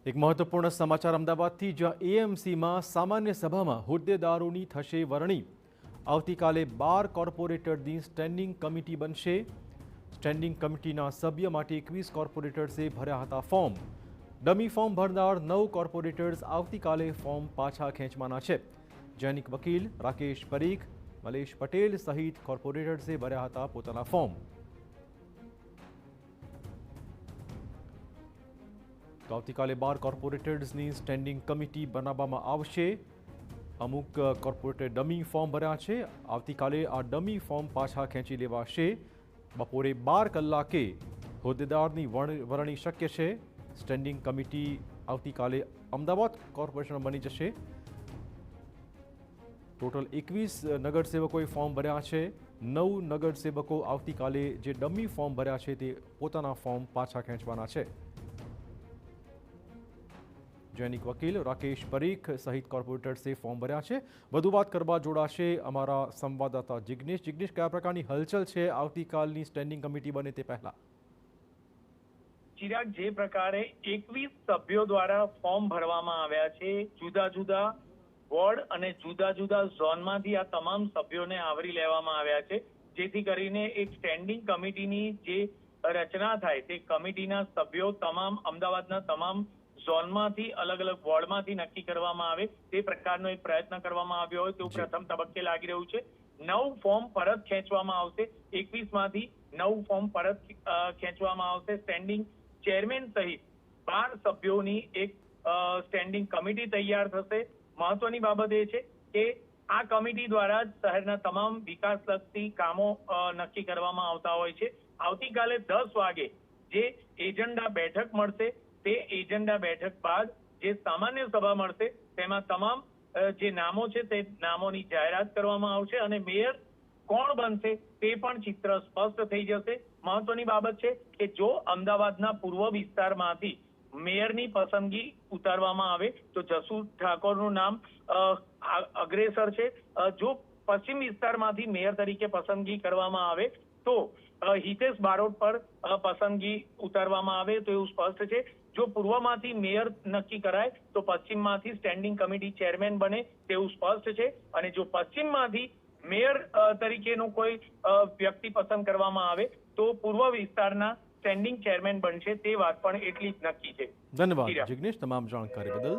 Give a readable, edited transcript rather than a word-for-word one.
એક મહત્વપૂર્ણ સમાચાર અમદાવાદથી, જ્યાં એએમસીમાં સામાન્ય સભામાં હોદ્દેદારોની થશે વરણી. આવતીકાલે 12 કોર્પોરેટરની સ્ટેન્ડિંગ કમિટી બનશે. સ્ટેન્ડિંગ કમિટીના સભ્ય માટે 21 કોર્પોરેટર્સે ભર્યા હતા ફોર્મ. ડમી ફોર્મ ભરનાર 9 કોર્પોરેટર્સ આવતીકાલે ફોર્મ પાછા ખેંચવાના છે. જૈનિક વકીલ રાકેશ પરીખ, મલેશ પટેલ સહિત કોર્પોરેટર્સે ભર્યા હતા પોતાના ફોર્મ. તો આવતીકાલે 12 કોર્પોરેટર્સની સ્ટેન્ડિંગ કમિટી બનાવવામાં આવશે. અમુક કોર્પોરેટર ડમી ફોર્મ ભર્યા છે. આવતીકાલે આ ડમી ફોર્મ પાછા ખેંચી લેવાશે. બપોરે 12 કલાકે હોદ્દેદારની વરણી શક્ય છે. સ્ટેન્ડિંગ કમિટી આવતીકાલે અમદાવાદ કોર્પોરેશન બની જશે. ટોટલ 21 નગરસેવકોએ ફોર્મ ભર્યા છે. 9 નગરસેવકો આવતીકાલે જે ડમી ફોર્મ ભર્યા છે તે પોતાના ફોર્મ પાછા ખેંચવાના છે. જૈનિક વકીલ રાકેશ પરીખ સહિત કોર્પોરેટર્સે ફોર્મ ભર્યા છે. વધુ વાત કરવા જોડાશે અમારા સંવાદદાતા જિગ્નેશ. જિગ્નેશ, કયા પ્રકારની હલચલ છે આવતીકાલની સ્ટેન્ડિંગ કમિટી બને તે પહેલા? ચિરાગ, જે પ્રકારે 21 સભ્યો દ્વારા ફોર્મ ભરવામાં આવ્યા છે, જુદા જુદા વોર્ડ અને જુદા જુદા ઝોનમાંથી આ તમામ સભ્યોને આવરી લેવામાં આવ્યા છે, જેથી કરીને એક સ્ટેન્ડિંગ કમિટીની જે રચના થાય તે કમિટીના સભ્યો તમામ અમદાવાદના તમામ ઝોનમાંથી અલગ અલગ વોર્ડમાંથી નક્કી કરવામાં આવે તે પ્રકારનો એક પ્રયત્ન કરવામાં આવ્યો હોય તેવું પ્રથમ તબક્કે લાગી રહ્યું છે. 9 ફોર્મ પરત ખેંચવામાં આવશે. 21 માંથી 9 ફોર્મ પરત ખેંચવામાં આવશે. સ્ટેન્ડિંગ ચેરમેન સહિત 12 સભ્યોની એક સ્ટેન્ડિંગ કમિટી તૈયાર થશે. મહત્વની બાબત એ છે કે આ કમિટી દ્વારા જ શહેરના તમામ વિકાસલક્ષી કામો નક્કી કરવામાં આવતા હોય છે. આવતીકાલે 10 વાગે જે એજન્ડા બેઠક મળશે, તે એજન્ડા બેઠક બાદ જે સામાન્ય સભા મળશે તેમાં તમામ જે નામો છે તે નામોની જાહેરાત કરવામાં આવશે અને મેયર કોણ બનશે તે પણ ચિત્ર સ્પષ્ટ થઈ જશે. મહત્વની બાબત છે કે જો અમદાવાદના પૂર્વ વિસ્તારમાંથી મેયરની પસંદગી ઉતારવામાં આવે તો જસુ ઠાકોરનું નામ અગ્રેસર છે. જો પશ્ચિમ વિસ્તારમાંથી મેયર તરીકે પસંદગી કરવામાં આવે તો હિતેશ બારોટ પર પસંદગી ઉતારવામાં આવે તો એવું સ્પષ્ટ છે. જો પૂર્વમાંથી મેયર નક્કી કરાય તો પશ્ચિમમાંથી સ્ટેન્ડિંગ કમિટી ચેરમેન બને તેવું સ્પષ્ટ છે. અને જો પશ્ચિમમાંથી મેયર તરીકેનું કોઈ વ્યક્તિ પસંદ કરવામાં આવે તો પૂર્વ વિસ્તારના સ્ટેન્ડિંગ ચેરમેન બનશે તે વાત પણ એટલી જ નક્કી છે. ધન્યવાદ જિગ્નેશ તમામ જાણકારી બદલ.